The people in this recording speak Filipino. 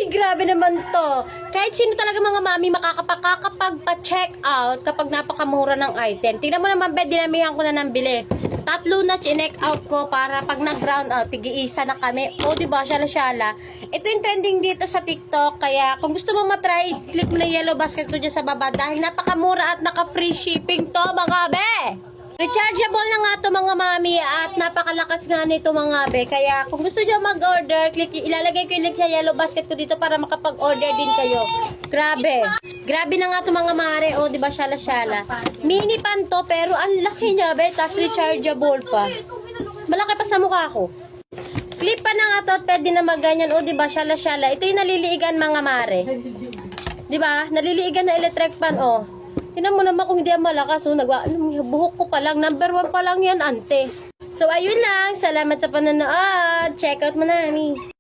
Grabe naman to. Kahit sino talaga mga mami makakapagpa-check out kapag napakamura ng item. Tingnan mo naman, bet, dinamihan ko na ng bili. 3 na chinek out ko para pag nag-round out, tig-iisa na kami. O, diba, syala-syala. Ito yung trending dito sa TikTok. Kaya, kung gusto mo matry, click mo na yellow basket ko dyan sa baba dahil napakamura at naka-free shipping to, mga be! Rechargeable na nga to mga mami at napakalakas nga nito mga be. Kaya kung gusto nyo mag-order, ilalagay ko yung link sa yellow basket ko dito para makapag-order din kayo. Grabe. Grabe na nga to mga mare. O, diba, syala-syala. Mini pan to pero ang laki niya be. Tapos rechargeable pa. Malaki pa sa mukha ko. Clip pa na nga to at pwede na maganyan. O, diba, syala-syala. Ito yung naliliigan mga mare. Diba? Naliliigan na electric pan, o. Tinan mo naman kung hindi ang malakas. So, buhok ko pa lang. Number 1 pa lang yan, ante. So, ayun lang. Salamat sa panonood. Check out mo na, mami.